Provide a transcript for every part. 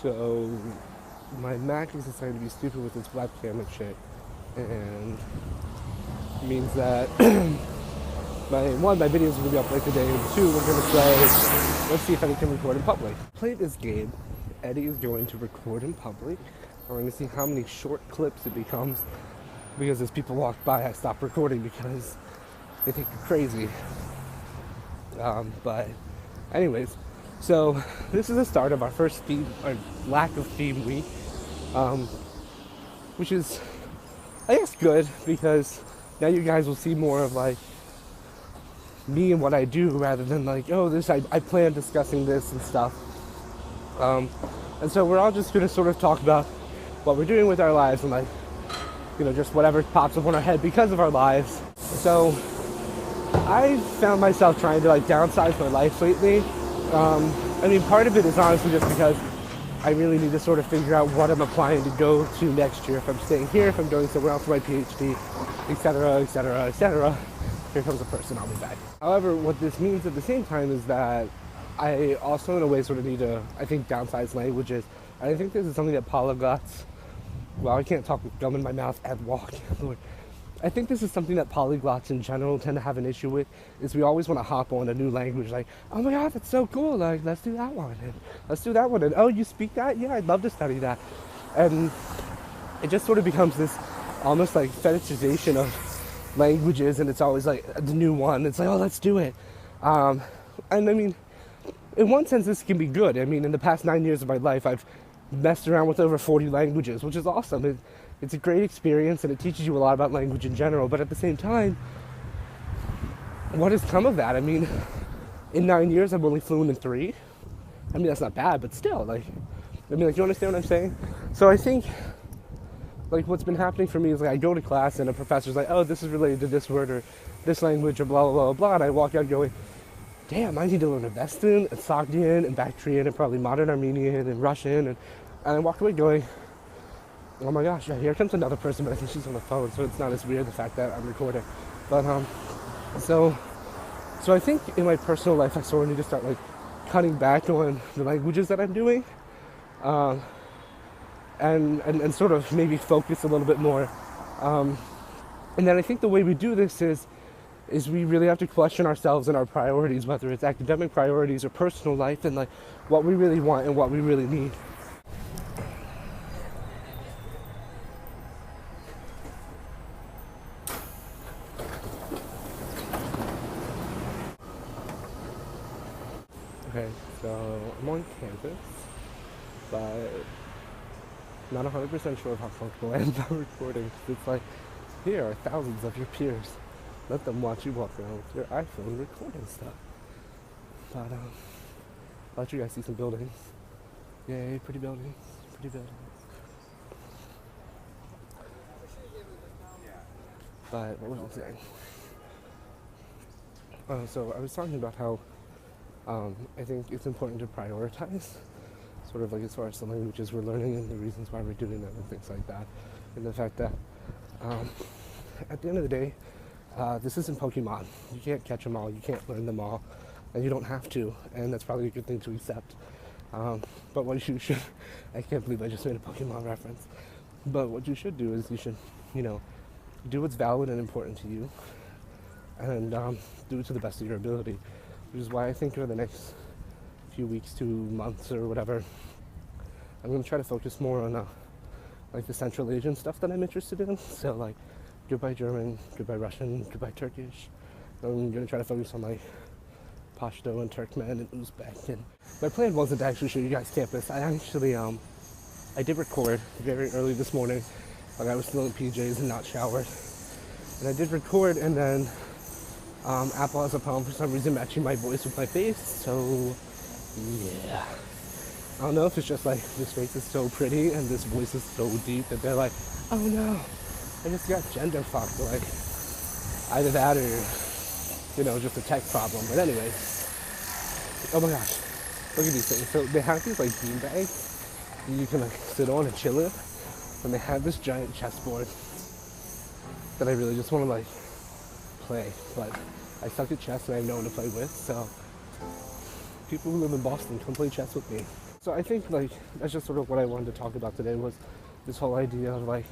So my Mac is decided to be stupid with its webcam and shit, and it means that my videos are gonna be up late today, and two, we're gonna play. Let's see if Eddie can record in public. Play this game. Eddie is going to record in public. We're gonna see how many short clips it becomes. Because as people walk by, I stop recording because they think you're crazy. But anyways, so this is the start of our first theme, or lack of theme week, which is, I guess, good because now you guys will see more of like me and what I do rather than like, oh, this I plan discussing this and stuff. And so we're all just gonna sort of talk about what we're doing with our lives and like, you know, just whatever pops up on our head because of our lives. So I found myself trying to like downsize my life lately. I mean, part of it is honestly just because I really need to sort of figure out what I'm applying to go to next year. If I'm staying here, if I'm going somewhere else for my PhD, etc., etc., etc. Here comes a person, I'll be back. However, what this means at the same time is that I also in a way sort of need to, I think, downsize languages. And I think this is something that polyglots, well, I can't talk with gum in my mouth and walk, Lord. I think this is something that polyglots in general tend to have an issue with, is we always want to hop on a new language, like, oh my god, that's so cool, like, let's do that one, and let's do that one, and oh, you speak that? Yeah, I'd love to study that. And it just sort of becomes this almost like fetishization of languages, and it's always like the new one, it's like, oh, let's do it. And I mean, in one sense, this can be good. I mean, in the past 9 years of my life, I've messed around with over 40 languages, which is awesome. It's a great experience, and it teaches you a lot about language in general, but at the same time, what has come of that? I mean, in 9 years, I'm only fluent in 3. I mean, that's not bad, but still, like, I mean, like, you understand what I'm saying? So I think, like, what's been happening for me is, like, I go to class, and a professor's like, oh, this is related to this word, or this language, or blah, blah, blah, blah, and I walk out going, damn, I need to learn Avestan, and Sogdian, and Bactrian, and probably modern Armenian, and Russian, and I walked away going, oh my gosh, yeah, here comes another person, but I think she's on the phone, so it's not as weird, the fact that I'm recording. But, so I think in my personal life, I sort of need to start, like, cutting back on the languages that I'm doing, and sort of maybe focus a little bit more. And then I think the way we do this is we really have to question ourselves and our priorities, whether it's academic priorities or personal life, and, like, what we really want and what we really need. Okay, so I'm on campus, but not 100% sure of how comfortable I am about recording. It's like, here are thousands of your peers. Let them watch you walk around with your iPhone recording stuff. But, I'll let you guys see some buildings. Yay, pretty buildings, pretty buildings. But, what was I saying? So I was talking about how I think it's important to prioritize, sort of like as far as the languages we're learning and the reasons why we're doing them and things like that. And the fact that at the end of the day, this isn't Pokemon. You can't catch them all, you can't learn them all, and you don't have to, and that's probably a good thing to accept. But what you should, I can't believe I just made a Pokemon reference, but what you should do is you should, you know, do what's valid and important to you, and do it to the best of your ability. Which is why I think over the next few weeks to months or whatever, I'm going to try to focus more on like the Central Asian stuff that I'm interested in. So like goodbye German, goodbye Russian, goodbye Turkish. I'm going to try to focus on like Pashto and Turkmen and Uzbek. And my plan wasn't to actually show you guys campus. I actually I did record very early this morning, like I was still in PJs and not showered. And I did record, and then Apple has a problem for some reason matching my voice with my face, so yeah. I don't know if it's just like this face is so pretty and this voice is so deep that they're like, oh no, I just got gender fucked, like either that or, you know, just a tech problem. But anyways, oh my gosh, look at these things. So they have these like bean bags that you can like sit on and chill in, and they have this giant chessboard that I really just want to like play, but I suck at chess and I have no one to play with, so people who live in Boston, come play chess with me. So I think like that's just sort of what I wanted to talk about today was this whole idea of like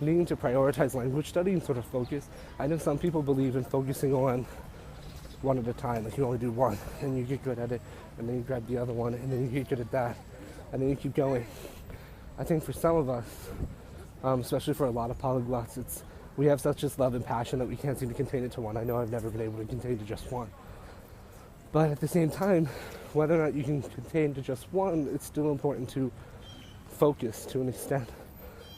needing to prioritize language study and sort of focus. I know some people believe in focusing on one at a time, like you only do one and you get good at it, and then you grab the other one and then you get good at that, and then you keep going. I think for some of us, especially for a lot of polyglots, we have such this love and passion that we can't seem to contain it to one. I know I've never been able to contain to just one. But at the same time, whether or not you can contain to just one, it's still important to focus to an extent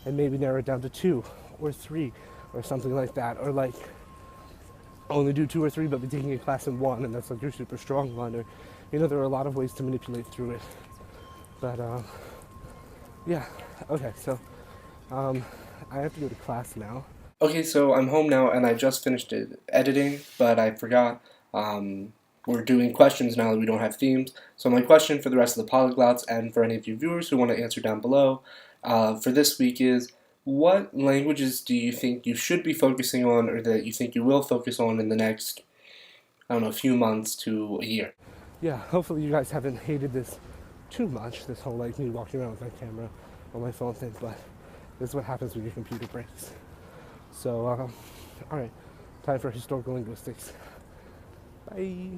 and maybe narrow it down to 2 or 3 or something like that. Or like only do 2 or 3 but be taking a class in 1 and that's like your super strong one. Or, there are a lot of ways to manipulate through it. But yeah, okay, so I have to go to class now. Okay, so I'm home now and I just finished editing, but I forgot we're doing questions now that we don't have themes. So my question for the rest of the polyglots and for any of you viewers who want to answer down below for this week is, what languages do you think you should be focusing on, or that you think you will focus on in the next, I don't know, few months to a year? Yeah, hopefully you guys haven't hated this too much, this whole like me walking around with my camera on my phone thing, but this is what happens when your computer breaks. So, alright, time for historical linguistics. Bye.